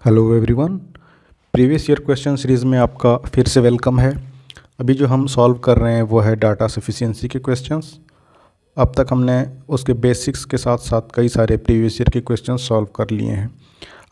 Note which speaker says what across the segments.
Speaker 1: Hello everyone. Previous year question series में आपका फिर से वेलकम है। अभी जो हम सॉल्व कर रहे हैं वो है डाटा सफिशिएंसी के क्वेश्चंस। अब तक हमने उसके बेसिक्स के साथ साथ कई सारे प्रीवियस ईयर के क्वेश्चंस सॉल्व कर लिए हैं।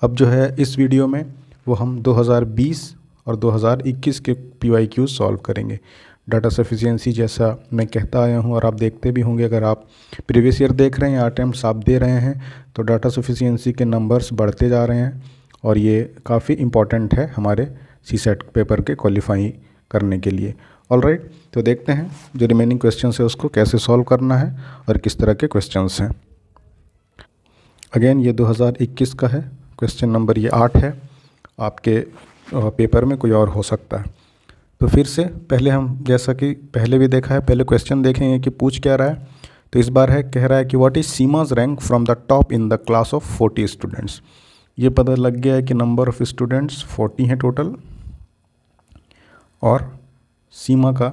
Speaker 1: अब जो है इस वीडियो में वो हम 2020 और 2021 के PYQ सॉल्व करेंगे। डाटा सफिशिएंसी जैसा मैं कहता आया हूँ और आप देखते भी होंगे, अगर आप प्रीवियस ईयर देख रहे हैं या अटेम्प्ट्स आप दे रहे हैं तो डाटा सफिशिएंसी के नंबर्स बढ़ते जा रहे हैं और ये काफ़ी इम्पॉर्टेंट है हमारे CSET पेपर के क्वालिफाई करने के लिए। ऑलराइट, तो देखते हैं जो रिमेनिंग क्वेश्चंस है उसको कैसे सॉल्व करना है और किस तरह के क्वेश्चंस हैं। अगेन ये 2021 का है, क्वेश्चन नंबर ये 8 है। आपके पेपर में कोई और हो सकता है। तो फिर से पहले हम, जैसा कि पहले भी देखा है, पहले क्वेश्चन देखेंगे कि पूछ क्या रहा है। तो इस बार कह रहा है कि what is Seema's rank from the top in the class of 40 students. ये पता लग गया है कि नंबर ऑफ़ स्टूडेंट्स 40 हैं टोटल, और सीमा का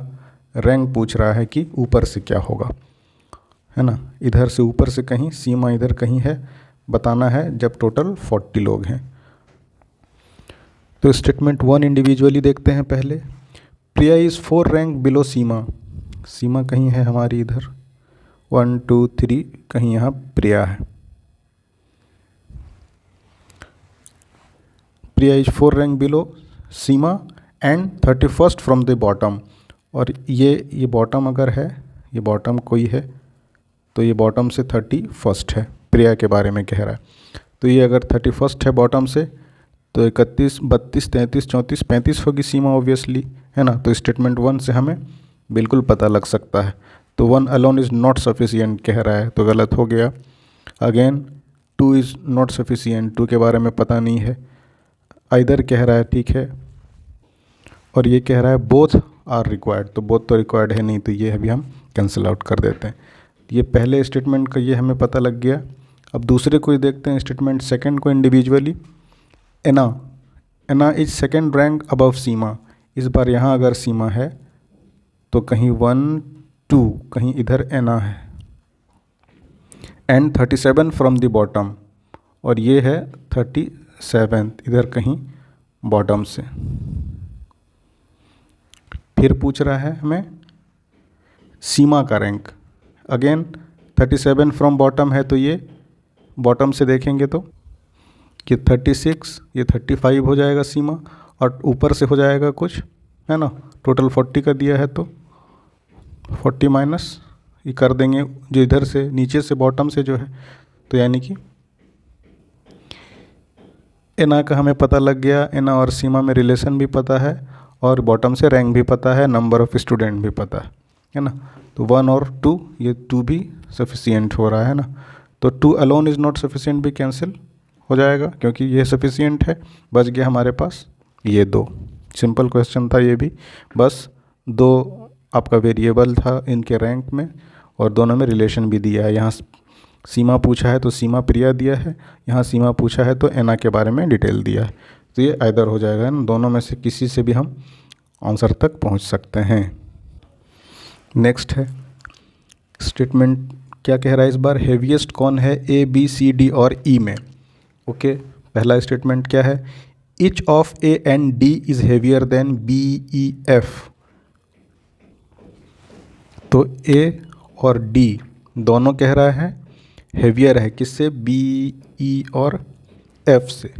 Speaker 1: रैंक पूछ रहा है कि ऊपर से क्या होगा, है ना। इधर से ऊपर से कहीं, सीमा इधर कहीं है, बताना है जब टोटल 40 लोग हैं। तो स्टेटमेंट 1 इंडिविजुअली देखते हैं पहले। प्रिया इज़ 4 रैंक बिलो सीमा। सीमा कहीं है हमारी इधर, 1 2 3 कहीं यहाँ प्रिया है। Priya is 4 rank below Seema and 31st from the bottom. और ये बॉटम अगर है, ये बॉटम कोई है तो ये बॉटम से 31st है, प्रिया के बारे में कह रहा है। तो ये अगर 31st है बॉटम से तो 31 32 33 34 35 होगी सीमा ऑब्वियसली, है ना। तो स्टेटमेंट 1 से हमें बिल्कुल पता लग सकता है। तो 1 अलोन इज़ नॉट सफिशिएंट कह रहा है तो गलत हो गया। अगेन 2 इज़ नॉट सफिशिएंट, 2 के बारे में पता नहीं है। आइदर कह रहा है, ठीक है। और ये कह रहा है बोथ आर रिक्वायर्ड, तो बोथ तो रिक्वायर्ड है नहीं, तो ये अभी हम कैंसिल आउट कर देते हैं। ये पहले स्टेटमेंट का ये हमें पता लग गया। अब दूसरे को देखते हैं, स्टेटमेंट सेकंड को individually. Anna is second rank above Seema. इस बार यहाँ अगर सीमा है तो कहीं 1 2 कहीं इधर एना है। एंड 37 फ्रॉम द बॉटम, और ये है 37 इधर कहीं बॉटम से। फिर पूछ रहा है हमें सीमा का रैंक। अगेन 37 फ्रॉम बॉटम है तो ये बॉटम से देखेंगे तो ये 36, ये 35 हो जाएगा सीमा, और ऊपर से हो जाएगा कुछ, है ना। टोटल 40 का दिया है तो 40 माइनस ये कर देंगे जो इधर से नीचे से बॉटम से जो है, तो यानी कि एना का हमें पता लग गया। एना और सीमा में रिलेशन भी पता है और बॉटम से रैंक भी पता है, नंबर ऑफ़ स्टूडेंट भी पता है ना। तो 1 और 2, ये 2 भी सफिशिएंट हो रहा है ना। तो 2 अलोन इज़ नॉट सफिशिएंट भी कैंसिल हो जाएगा क्योंकि ये सफिशिएंट है। बच गया हमारे पास ये 2। सिंपल क्वेश्चन था ये भी, बस 2 आपका वेरिएबल था इनके रैंक में और दोनों में रिलेशन भी दिया है। यहाँ सीमा पूछा है तो सीमा प्रिया दिया है, यहाँ सीमा पूछा है तो एना के बारे में डिटेल दिया है। तो ये आइदर हो जाएगा ना, दोनों में से किसी से भी हम आंसर तक पहुंच सकते हैं। नेक्स्ट है स्टेटमेंट, क्या कह रहा है इस बार, हेवीएस्ट कौन है A B C D और E में। ओके, पहला स्टेटमेंट क्या है, each of A and D is heavier than B E F। तो A और D दोनों कह रहा है हेवियर है, किससे, B E और F से,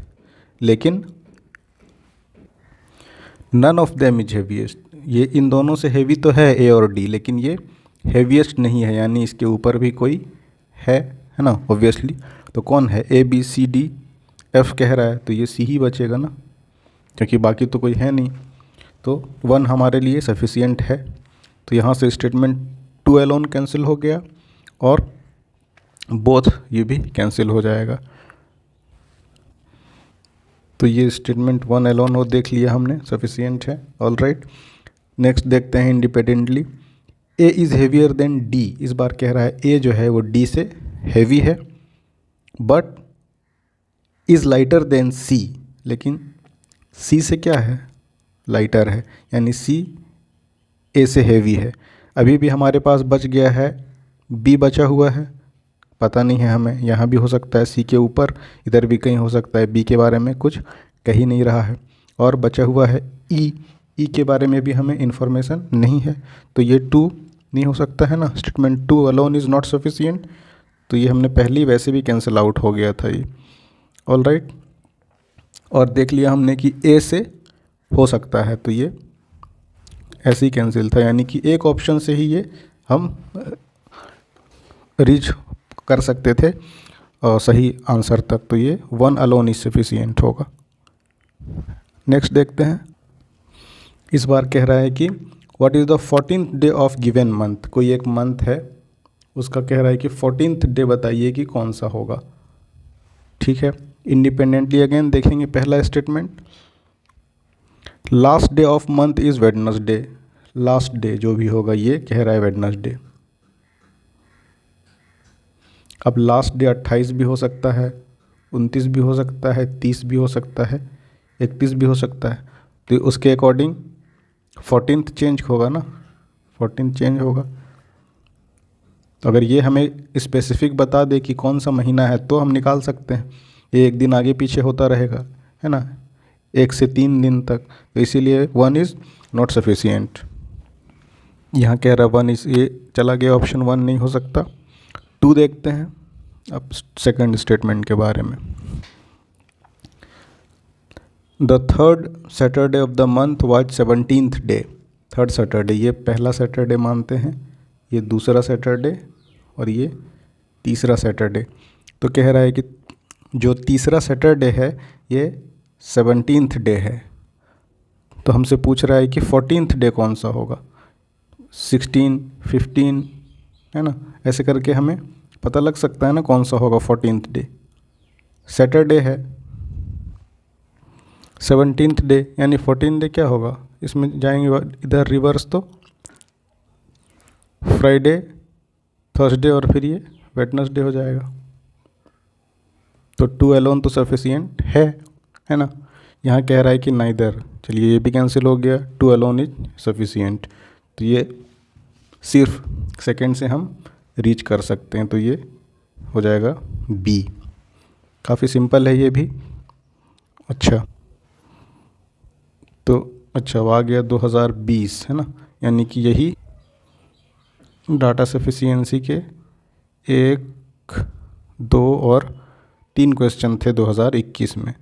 Speaker 1: लेकिन none of them is heaviest. ये इन दोनों से हेवी तो है A और D, लेकिन ये हेवीएस्ट नहीं है, यानी इसके ऊपर भी कोई है ना ऑब्वियसली। तो कौन है, A B C D F कह रहा है तो ये C ही बचेगा ना, क्योंकि बाकी तो कोई है नहीं। तो 1 हमारे लिए सफिशिएंट है। तो यहाँ से स्टेटमेंट 2 अलोन कैंसिल हो गया और बोथ ये भी कैंसिल हो जाएगा। तो ये स्टेटमेंट 1 अलोन वो देख लिया हमने, सफिशिएंट है। ऑल राइट, नेक्स्ट देखते हैं independently. A is heavier than D। इस बार कह रहा है A जो है वो D से हैवी है, but is lighter than C। लेकिन C से क्या है, लाइटर है, यानी C A से हैवी है। अभी भी हमारे पास बच गया है B बचा हुआ है, पता नहीं है हमें, यहाँ भी हो सकता है C के ऊपर, इधर भी कहीं हो सकता है, B के बारे में कुछ कह ही नहीं रहा है। और बचा हुआ है ई, ई के बारे में भी हमें इन्फॉर्मेशन नहीं है, तो ये 2 नहीं हो सकता है ना। Statement 2 alone is not sufficient, तो ये हमने पहले वैसे भी कैंसिल आउट हो गया था ये। ऑल राइट, और देख लिया हमने कि ए से हो सकता है, तो ये ऐसे ही कैंसिल था, यानी कि एक ऑप्शन से ही ये हम रीच कर सकते थे सही आंसर तक, तो ये 1 अलोन इज सफिशिएंट होगा। नेक्स्ट देखते हैं। इस बार कह रहा है कि what is the 14th day of given month. कोई एक मंथ है, उसका कह रहा है कि 14th डे बताइए कि कौन सा होगा। ठीक है, इंडिपेंडेंटली अगेन देखेंगे पहला statement, last day of month is Wednesday. Last day जो भी होगा ये कह रहा है वेडनेसडे। अब लास्ट डे 28 भी हो सकता है, 29 भी हो सकता है, 30 भी हो सकता है, 31 भी हो सकता है, तो उसके अकॉर्डिंग 14th चेंज होगा ना, 14th चेंज होगा। तो अगर ये हमें स्पेसिफिक बता दे कि कौन सा महीना है तो हम निकाल सकते हैं। ये एक दिन आगे पीछे होता रहेगा, है ना, 1 से 3 दिन तक, तो इसीलिए 1 इज़ नॉट सफिशिएंट। यहाँ कह रहा 1 इस, ये चला गया, ऑप्शन 1 नहीं हो सकता। 2 देखते हैं अब सेकंड स्टेटमेंट के बारे में। The third Saturday of the month was 17th day. Third Saturday, ये पहला सैटरडे मानते हैं, ये दूसरा सैटरडे और ये तीसरा सैटरडे। तो कह रहा है कि जो तीसरा सैटरडे है ये 17th डे है, तो हमसे पूछ रहा है कि 14th डे कौन सा होगा, 16, 15, है ना, ऐसे करके हमें पता लग सकता है ना कौन सा होगा 14th डे। सैटरडे है, 17th डे यानी 14th डे क्या होगा, इसमें जाएंगे इधर रिवर्स तो फ्राइडे, थर्सडे और फिर ये वेडनेसडे हो जाएगा। तो 2 अलोन तो सफिशिएंट है ना। यहाँ कह रहा है कि नाइदर, चलिए ये भी कैंसिल हो गया, 2 अलोन इज सफिशिएंट, तो ये सिर्फ सेकंड से हम रीच कर सकते हैं, तो ये हो जाएगा बी। काफ़ी सिंपल है ये भी। अच्छा, तो अच्छा अब आ गया 2020, है ना, यानी कि यही डाटा सफिशिएंसी के 1, 2 और 3 क्वेश्चन थे 2021 में।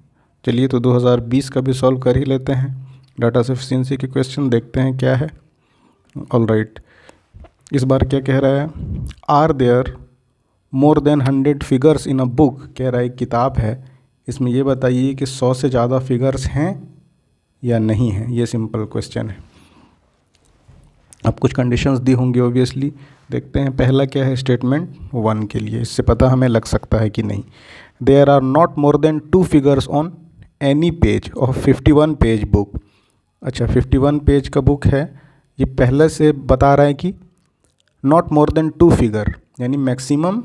Speaker 1: चलिए तो 2020 का भी सॉल्व कर ही लेते हैं। डाटा सफिशिएंसी के क्वेश्चन देखते हैं क्या है। ऑल राइट, इस बार क्या कह रहा है, are there more than 100 figures in a book. कह रहा है किताब है, इसमें ये बताइए कि 100 से ज़्यादा फिगर्स हैं या नहीं हैं। ये सिंपल क्वेश्चन है। अब कुछ कंडीशंस दी होंगी ऑब्वियसली, देखते हैं। पहला क्या है, स्टेटमेंट 1 के लिए, इससे पता हमें लग सकता है कि नहीं। There are not more than 2 figures on any page of 51 page book. अच्छा, 51 पेज का बुक है, ये पहले से बता रहा है कि नॉट मोर देन 2 फिगर, यानी मैक्सिमम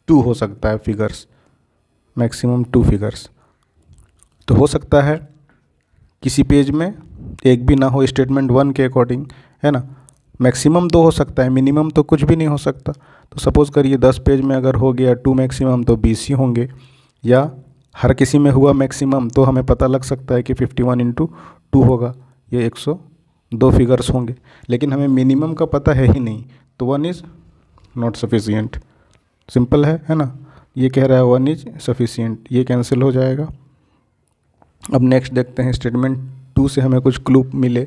Speaker 1: 2 हो सकता है फिगर्स, मैक्सिमम 2 फिगर्स। तो हो सकता है किसी पेज में एक भी ना हो स्टेटमेंट 1 के अकॉर्डिंग, है ना। मैक्सिमम 2 हो सकता है, मिनिमम तो कुछ भी नहीं हो सकता। तो सपोज़ करिए 10 पेज में अगर हो गया 2 मैक्सिमम, तो 20 ही होंगे, या हर किसी में हुआ मैक्सिमम, तो हमें पता लग सकता है कि 51 × 2 होगा, ये 102 फिगर्स होंगे। लेकिन हमें मिनिमम का पता है ही नहीं, तो 1 इज़ नॉट सफिशिएंट। सिंपल है ना। ये कह रहा है 1 इज़ सफिशिएंट, ये कैंसिल हो जाएगा। अब नेक्स्ट देखते हैं, स्टेटमेंट 2 से हमें कुछ क्लू मिले।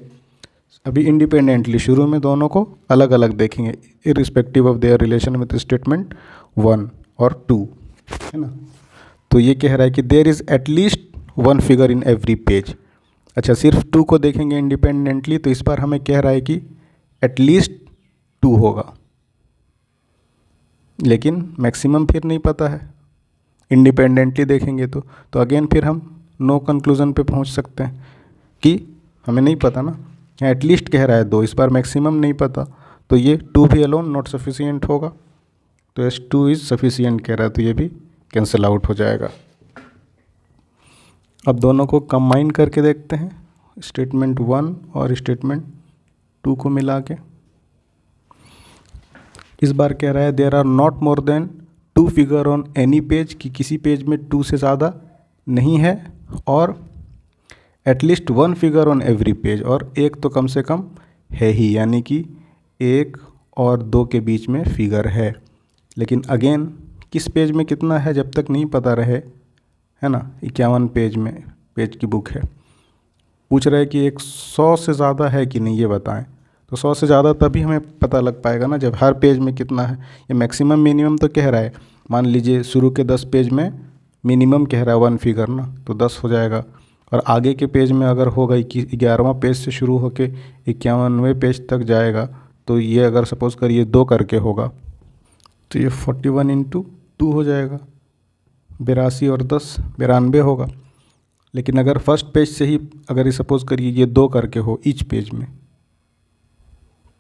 Speaker 1: अभी इंडिपेंडेंटली शुरू में दोनों को अलग अलग देखेंगे, irrespective of their relation with statement 1 और 2, है ना। तो ये कह रहा है कि there is at least 1 figure in every page. अच्छा, सिर्फ 2 को देखेंगे इंडिपेंडेंटली, तो इस बार हमें कह रहा है कि एटलीस्ट 2 होगा, लेकिन मैक्सिमम फिर नहीं पता है। इंडिपेंडेंटली देखेंगे तो अगेन फिर हम नो कंक्लूजन पे पहुंच सकते हैं कि हमें नहीं पता ना। यहाँ एटलीस्ट कह रहा है 2, इस बार मैक्सिमम नहीं पता, तो ये 2 भी अलोन नॉट सफिशिएंट होगा। तो S2 इज़ सफिशिएंट कह रहा है, तो ये भी कैंसिल आउट हो जाएगा। अब दोनों को कंबाइन करके देखते हैं, स्टेटमेंट 1 और स्टेटमेंट 2 को मिला के। इस बार कह रहा है there are not more than 2 figure on any page, कि किसी पेज में 2 से ज़्यादा नहीं है, और at least one figure on every page, और एक तो कम से कम है ही, यानी कि 1 और 2 के बीच में फिगर है। लेकिन अगेन किस पेज में कितना है जब तक नहीं पता रहे, है ना। 51 पेज की बुक है, पूछ रहे हैं कि 100 से ज़्यादा है कि नहीं ये बताएं। तो 100 से ज़्यादा तभी हमें पता लग पाएगा ना जब हर पेज में कितना है। ये मैक्सिमम मिनिमम तो कह रहा है, मान लीजिए शुरू के 10 पेज में मिनिमम कह रहा है 1 फिगर ना, तो 10 हो जाएगा। और आगे के पेज में अगर होगा कि 11वां पेज से शुरू होकर 51वें पेज तक जाएगा, तो ये अगर सपोज़ करिए 2 करके होगा, तो ये 41 इंटू 2 हो जाएगा, 82 और 10 92 होगा। लेकिन अगर फर्स्ट पेज से ही अगर ये सपोज़ करिए ये 2 करके हो ईच पेज में,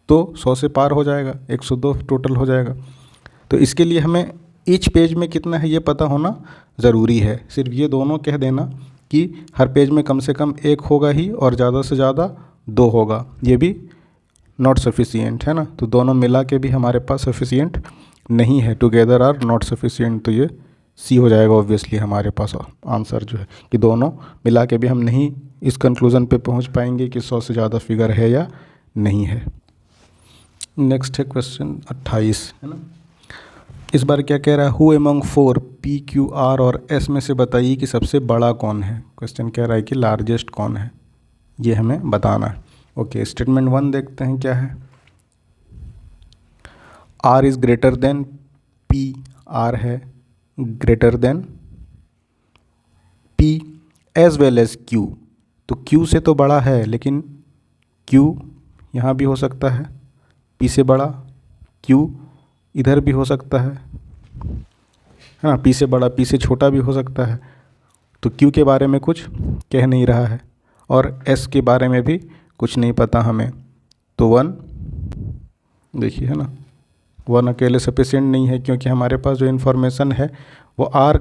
Speaker 1: तो 100 से पार हो जाएगा, 102 टोटल हो जाएगा। तो इसके लिए हमें ईच पेज में कितना है ये पता होना ज़रूरी है। सिर्फ ये दोनों कह देना कि हर पेज में कम से कम 1 होगा ही और ज़्यादा से ज़्यादा 2 होगा, ये भी नॉट सफिशिएंट है ना। तो दोनों मिला के भी हमारे पास सफिशिएंट नहीं है, टुगेदर आर नॉट सफिशिएंट। तो ये सी हो जाएगा ऑब्वियसली हमारे पास आंसर जो है, कि दोनों मिला के भी हम नहीं इस कंक्लूज़न पे पहुंच पाएंगे कि 100 से ज़्यादा फिगर है या नहीं है। नेक्स्ट है क्वेश्चन 28, है ना। इस बार क्या कह रहा है, who among 4 P Q R और एस में से बताइए कि सबसे बड़ा कौन है। क्वेश्चन कह रहा है कि लार्जेस्ट कौन है, ये हमें बताना है। ओके, स्टेटमेंट 1 देखते हैं क्या है। R is greater than P, R है greater than P as well as Q. तो क्यू से तो बड़ा है, लेकिन क्यू यहाँ भी हो सकता है पी से बड़ा, क्यू इधर भी हो सकता है ना, पी से बड़ा पी से छोटा भी हो सकता है। तो क्यू के बारे में कुछ कह नहीं रहा है और एस के बारे में भी कुछ नहीं पता हमें। तो 1 देखिए, है ना, 1 अकेले सफिशिएंट नहीं है, क्योंकि हमारे पास जो इन्फॉर्मेशन है वो आर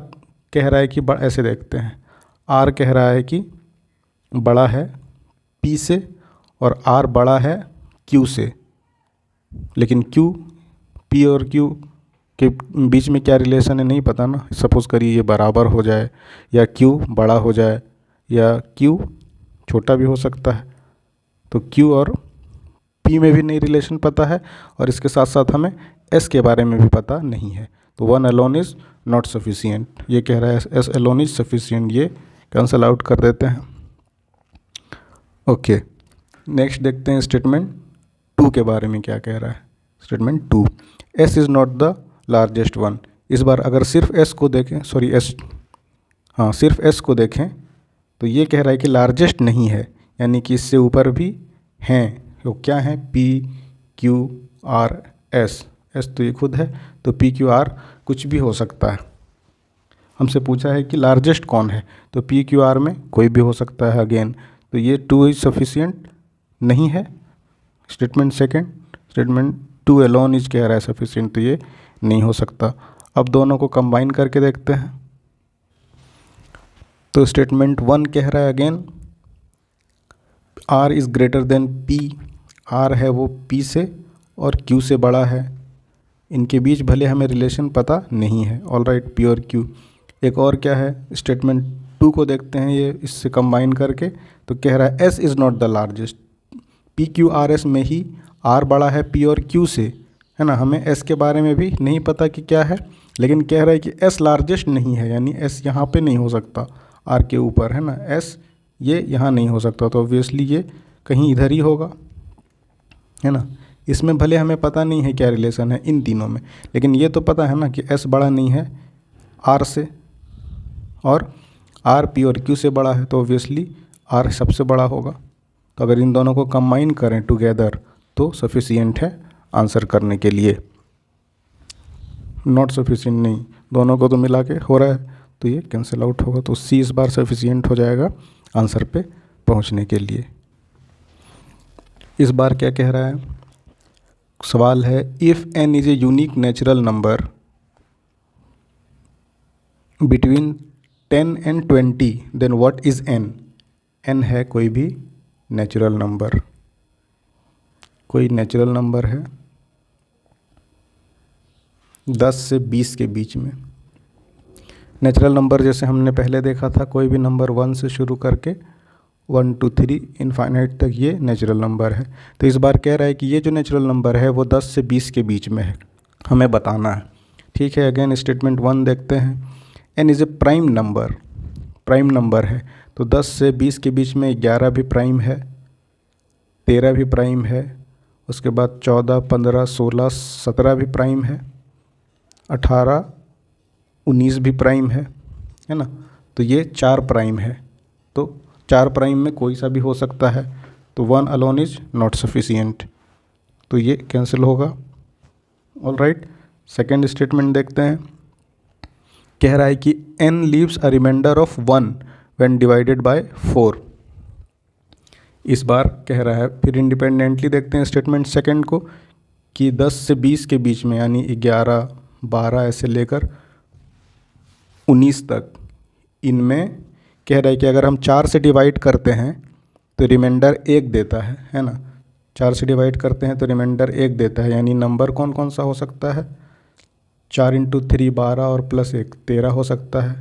Speaker 1: कह रहा है कि ऐसे देखते हैं, आर कह रहा है कि बड़ा है पी से और आर बड़ा है क्यू से। लेकिन क्यू, पी और क्यू के बीच में क्या रिलेशन है नहीं पता ना। सपोज़ करिए ये बराबर हो जाए या क्यू बड़ा हो जाए या क्यू छोटा भी हो सकता है। तो क्यू और पी में भी नहीं रिलेशन पता है और इसके साथ साथ हमें एस के बारे में भी पता नहीं है। तो 1 अलोन इज़ नॉट सफिशिएंट, ये कह रहा है एस अलोन इज़ सफिशिएंट, ये कैंसिल आउट कर देते हैं। ओके, नेक्स्ट देखते हैं स्टेटमेंट 2 के बारे में क्या कह रहा है। Statement 2, S is not the largest one. इस बार अगर सिर्फ एस को देखें, सिर्फ एस को देखें तो ये कह रहा है कि लार्जेस्ट नहीं है, यानी कि इससे ऊपर भी हैं। तो क्या है, P Q R S, S तो ये खुद है, तो पी क्यू आर कुछ भी हो सकता है। हमसे पूछा है कि लार्जेस्ट कौन है, तो पी क्यू आर में कोई भी हो सकता है अगेन। तो ये 2 इज सफिशिएंट नहीं है। स्टेटमेंट 2, स्टेटमेंट 2 अलोन इज कह रहा है सफिशिएंट, तो ये नहीं हो सकता। अब दोनों को कंबाइन करके देखते हैं। तो स्टेटमेंट 1 कह रहा है again R is greater than P, R है वो पी से और क्यू से बड़ा है। इनके बीच भले हमें रिलेशन पता नहीं है, ऑल राइट, पी और क्यू। एक और क्या है, स्टेटमेंट 2 को देखते हैं ये इससे कंबाइन करके। तो कह रहा है S is not the largest, P Q R S में ही आर बड़ा है पी और क्यू से, है ना। हमें एस के बारे में भी नहीं पता कि क्या है, लेकिन कह रहा है कि एस लार्जेस्ट नहीं है, यानी एस यहाँ पे नहीं हो सकता आर के ऊपर, है ना। एस ये यहाँ नहीं हो सकता, तो ऑब्वियसली ये कहीं इधर ही होगा, है ना। इसमें भले हमें पता नहीं है क्या रिलेशन है इन तीनों में, लेकिन ये तो पता है ना कि एस बड़ा नहीं है आर से और आर पी और क्यू से बड़ा है, तो ऑब्वियसली आर सबसे बड़ा होगा। तो अगर इन दोनों को कंबाइन करें टुगेदर तो सफिशिएंट है आंसर करने के लिए। नॉट सफिशिएंट नहीं, दोनों को तो मिला के हो रहा है, तो ये कैंसिल आउट होगा। तो सी इस बार सफिशिएंट हो जाएगा आंसर पे पहुंचने के लिए। इस बार क्या कह रहा है, सवाल है if n is a unique natural number between 10 and 20 then what is n। n है कोई भी नेचुरल नंबर, कोई नेचुरल नंबर है 10 से 20 के बीच में। नेचुरल नंबर जैसे हमने पहले देखा था, कोई भी नंबर 1 से शुरू करके 1 2 3 इनफाइनाइट तक ये नेचुरल नंबर है। तो इस बार कह रहा है कि ये जो नेचुरल नंबर है वो 10 से 20 के बीच में है, हमें बताना है। ठीक है, अगेन स्टेटमेंट 1 देखते हैं। n is A prime number, prime number है तो 10 से 20 के बीच में 11 भी प्राइम है, 13 भी प्राइम है, उसके बाद 14 15 16 17 भी प्राइम है, 18 19 भी प्राइम है ना। तो ये 4 प्राइम है, तो 4 प्राइम में कोई सा भी हो सकता है, तो 1 अलोन इज नॉट सफिशिएंट, तो ये कैंसिल होगा। ऑल राइट, सेकेंड स्टेटमेंट देखते हैं। कह रहा है कि n leaves a reminder of 1 when divided by 4। इस बार कह रहा है, फिर इंडिपेंडेंटली देखते हैं स्टेटमेंट सेकंड को, कि 10 से 20 के बीच में यानी 11 12 ऐसे लेकर 19 तक, इनमें कह रहा है कि अगर हम 4 से डिवाइड करते हैं तो रिमाइंडर 1 देता है ना। 4 से डिवाइड करते हैं तो रिमाइंडर 1 देता है, यानी नंबर कौन कौन सा हो सकता है, 4 × 3 12 और प्लस 1 13 हो सकता है,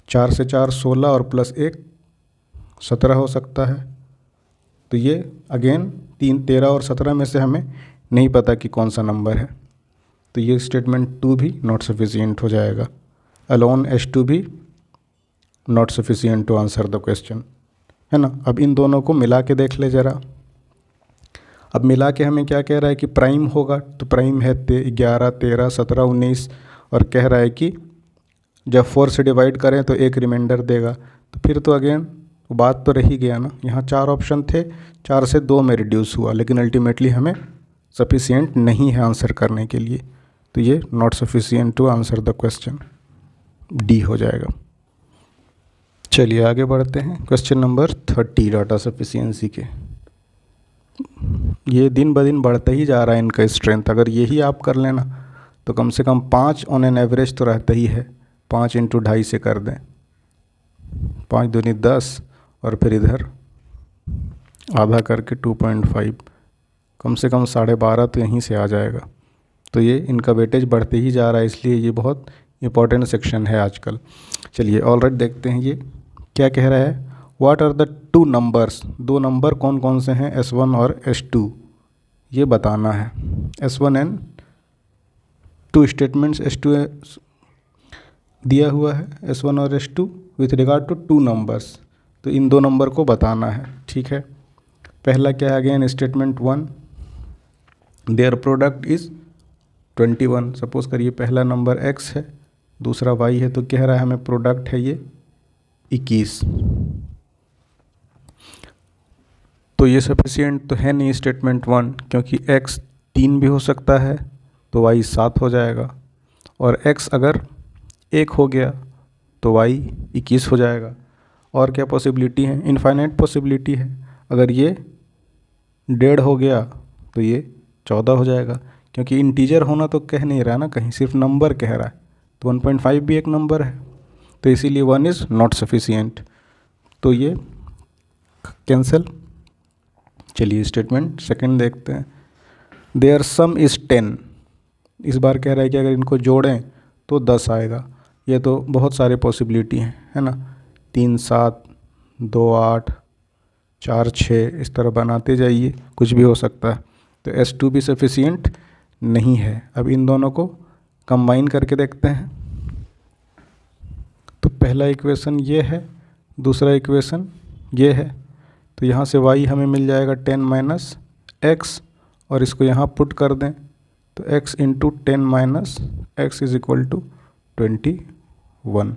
Speaker 1: 4 से 4 16 और प्लस 1 17 हो सकता है। तो ये अगेन 3 13 और 17 में से हमें नहीं पता कि कौन सा नंबर है, तो ये स्टेटमेंट 2 भी नॉट सफिशिएंट हो जाएगा। अलोन S2 भी not sufficient to answer the question, है ना। अब इन दोनों को मिला के देख ले ज़रा। अब मिला के हमें क्या कह रहा है कि प्राइम होगा, तो प्राइम है 11 13 17 19, और कह रहा है कि जब 4 से डिवाइड करें तो एक रिमाइंडर देगा। तो फिर तो अगेन बात तो रही गया ना, यहाँ 4 ऑप्शन थे, 4 से 2 में रिड्यूस हुआ, लेकिन अल्टीमेटली हमें सफिशिएंट नहीं है आंसर करने के लिए, तो ये not sufficient to answer the question, D हो जाएगा। चलिए आगे बढ़ते हैं, क्वेश्चन नंबर 30 डाटा सफिशिएंसी के। ये दिन ब दिन बढ़ता ही जा रहा है इनका स्ट्रेंथ। अगर यही आप कर लेना तो कम से कम 5 ऑन एन एवरेज तो रहता ही है। 5 × 2.5 से कर दें, 5 दूनी 10, और फिर इधर आधा करके 2.5, कम से कम 12.5 तो यहीं से आ जाएगा। तो ये इनका वेटेज बढ़ते ही जा रहा है, इसलिए ये बहुत इंपॉर्टेंट सेक्शन है आजकल। चलिए ऑलराइट, देखते हैं ये क्या कह रहा है। What are the 2 numbers, 2 number कौन कौन से हैं, S1 और S2, ये बताना है। S1 एंड 2 स्टेटमेंट्स S2 दिया हुआ है, S1 और S2 with regard to 2 numbers, तो इन 2 नंबर को बताना है। ठीक है, पहला क्या है, again statement 1, their product is 21। Suppose करिए पहला नंबर x है, दूसरा y है, तो कह रहा है हमें प्रोडक्ट है ये 21। तो ये सफिशिएंट तो है नहीं स्टेटमेंट 1, क्योंकि x 3 भी हो सकता है तो y 7 हो जाएगा, और x अगर 1 हो गया तो y 21 हो जाएगा। और क्या पॉसिबिलिटी है, इनफाइनाइट पॉसिबिलिटी है। अगर ये 1.5 हो गया तो ये 14 हो जाएगा, क्योंकि इंटीजर होना तो कह नहीं रहा ना कहीं, सिर्फ नंबर कह रहा है। तो 1.5 भी एक नंबर है, तो इसीलिए 1 इज़ नॉट सफिशिएंट, तो ये कैंसिल। चलिए स्टेटमेंट सेकंड देखते हैं। There sum is 10। इस बार कह रहा है कि अगर इनको जोड़ें तो 10 आएगा। ये तो बहुत सारे पॉसिबिलिटी हैं, है ना। 3 7 2 8 4 6 इस तरह बनाते जाइए, कुछ भी हो सकता है। तो S2 भी सफिशिएंट नहीं है। अब इन दोनों को कंबाइन करके देखते हैं। तो पहला इक्वेशन ये है, दूसरा इक्वेशन ये है, तो यहाँ से y हमें मिल जाएगा 10 - x, और इसको यहाँ पुट कर दें तो x × 10 - x is equal to 21।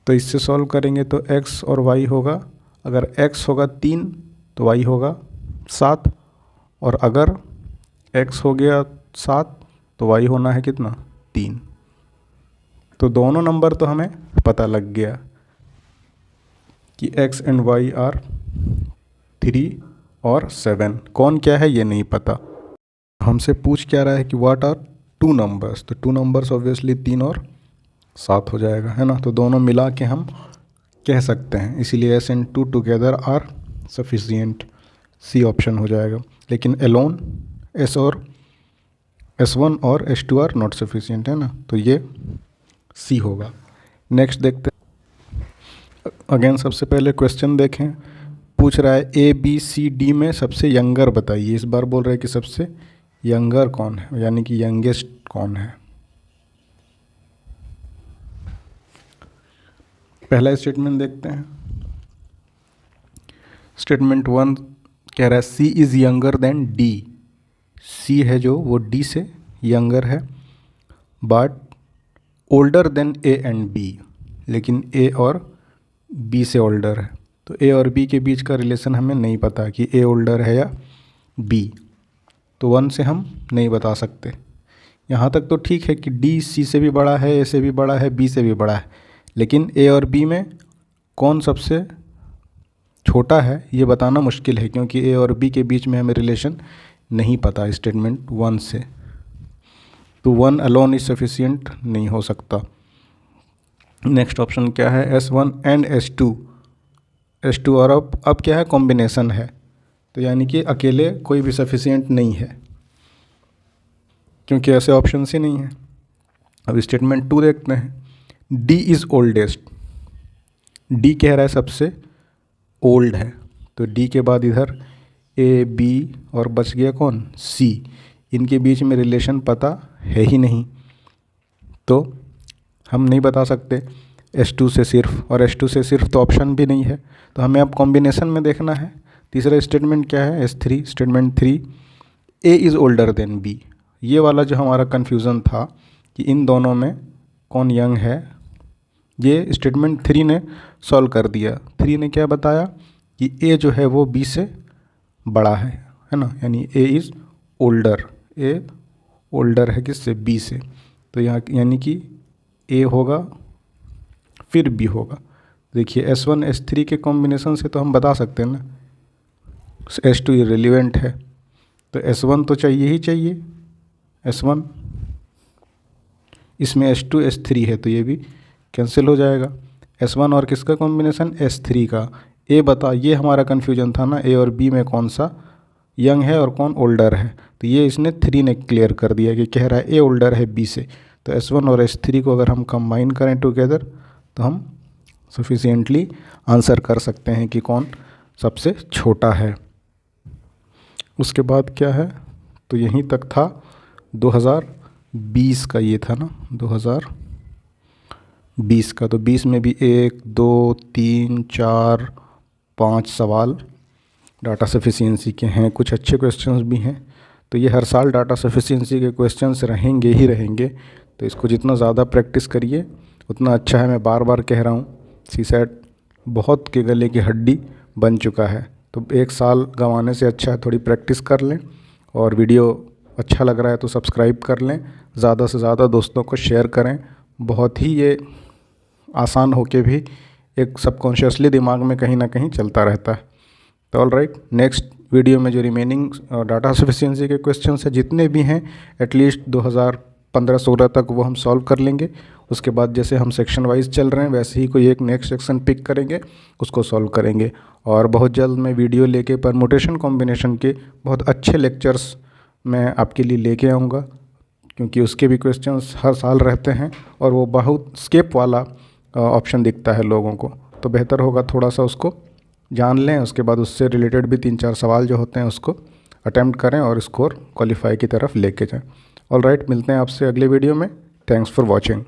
Speaker 1: तो इससे सॉल्व करेंगे तो x और y होगा, अगर x होगा 3 तो y होगा 7, और अगर x हो गया 7 तो y होना है कितना, 3। तो दोनों नंबर तो हमें पता लग गया कि x एंड y आर 3 और 7। कौन क्या है ये नहीं पता। हमसे पूछ क्या रहा है कि व्हाट आर 2 नंबर्स, तो 2 नंबर्स ऑब्वियसली 3 और 7 हो जाएगा, है ना। तो दोनों मिला के हम कह सकते हैं, इसीलिए S and 2 together are sufficient, C option हो जाएगा। लेकिन एलोन S1 और S2 आर नॉट सफिशिएंट, है ना, तो ये सी होगा। नेक्स्ट देखते हैं, अगेन सबसे पहले क्वेश्चन देखें, पूछ रहा है ए बी सी डी में सबसे यंगर बताइए। इस बार बोल रहा है कि सबसे यंगर कौन है, यानी कि यंगेस्ट कौन है। पहला स्टेटमेंट देखते हैं। स्टेटमेंट 1 कह रहा है C is younger than D. C है जो वो डी से यंगर है, but older than A and B, लेकिन ए और बी से ओल्डर है। तो ए और बी के बीच का रिलेशन हमें नहीं पता कि ए ओल्डर है या बी, तो 1 से हम नहीं बता सकते। यहाँ तक तो ठीक है कि डी सी से भी बड़ा है, ए से भी बड़ा है, बी से भी बड़ा है, लेकिन ए और बी में कौन सबसे छोटा है ये बताना मुश्किल है, क्योंकि ए और बी के बीच में हमें रिलेशन नहीं पता स्टेटमेंट 1 से। तो 1 अलोन इज सफिशिएंट नहीं हो सकता। नेक्स्ट ऑप्शन क्या है, S1 एंड S2 और अब क्या है, कॉम्बिनेशन है, तो यानी कि अकेले कोई भी सफिशिएंट नहीं है, क्योंकि ऐसे ऑप्शन ही नहीं है। अब स्टेटमेंट 2 देखते हैं। D is oldest. D कह रहा है सबसे ओल्ड है, तो D के बाद इधर A B और बच गया कौन, C। इनके बीच में रिलेशन पता है ही नहीं, तो हम नहीं बता सकते S2 से सिर्फ, और S2 से सिर्फ तो ऑप्शन भी नहीं है, तो हमें अब कॉम्बिनेशन में देखना है। तीसरा स्टेटमेंट क्या है, S3। Statement 3 A is older than B। ये वाला जो हमारा कन्फ्यूज़न था कि इन दोनों में कौन यंग है, ये स्टेटमेंट 3 ने सॉल्व कर दिया। 3 ने क्या बताया कि A जो है वो B से बड़ा है ना, यानी A is older, A older है किससे, B से। तो यहाँ यानी कि A होगा फिर B होगा। देखिए S1 S3 के कॉम्बिनेशन से तो हम बता सकते हैं ना, S2 इररिलेवेंट है, तो S1 तो चाहिए ही चाहिए, S1। इसमें S2 S3 है तो ये भी कैंसिल हो जाएगा। S1 और किसका कॉम्बिनेशन, S3 का। A बता, ये हमारा कन्फ्यूजन था ना, A और B में कौन सा यंग है और कौन ओल्डर है, तो ये इसने 3 ने क्लियर कर दिया कि कह रहा है A ओल्डर है B से। तो S1 और S3 को अगर हम कंबाइन करें टुगेदर तो हम सफिशिएंटली आंसर कर सकते हैं कि कौन सबसे छोटा है। उसके बाद क्या है, तो यहीं तक था 2020 का, ये था ना 2020 का। तो 20 में भी 1 2 3 4 5 सवाल डाटा सफिशिएंसी के हैं, कुछ अच्छे क्वेश्चंस भी हैं। तो ये हर साल डाटा सफिशिएंसी के क्वेश्चंस रहेंगे ही रहेंगे, तो इसको जितना ज़्यादा प्रैक्टिस करिए उतना अच्छा है। मैं बार बार कह रहा हूँ, सीसैट बहुत के गले की हड्डी बन चुका है, तो 1 साल गंवाने से अच्छा है थोड़ी प्रैक्टिस कर लें, और वीडियो अच्छा लग रहा है तो सब्सक्राइब कर लें, ज़्यादा से ज़्यादा दोस्तों को शेयर करें। बहुत ही ये आसान होके भी एक सबकॉन्शियसली दिमाग में कहीं ना कहीं चलता रहता है। तो ऑल राइट, नेक्स्ट वीडियो में जो रिमेनिंग डाटा सफिशिएंसी के क्वेश्चन है जितने भी हैं, एटलीस्ट 2015-16 तक वो हम सॉल्व कर लेंगे। उसके बाद जैसे हम सेक्शन वाइज चल रहे हैं वैसे ही कोई एक नेक्स्ट सेक्शन पिक करेंगे, उसको सॉल्व करेंगे। और बहुत जल्द मैं वीडियो लेके परमुटेशन कॉम्बिनेशन के बहुत अच्छे लेक्चर्स मैं आपके लिए लेके आऊँगा, क्योंकि उसके भी क्वेश्चंस हर साल रहते हैं और वो बहुत स्केप वाला ऑप्शन दिखता है लोगों को, तो बेहतर होगा थोड़ा सा उसको जान लें। उसके बाद उससे रिलेटेड भी 3-4 सवाल जो होते हैं उसको अटेम्प्ट करें और स्कोर क्वालिफाई की तरफ लेके जाएं। ऑल राइट, मिलते हैं आपसे अगले वीडियो में। Thanks for watching.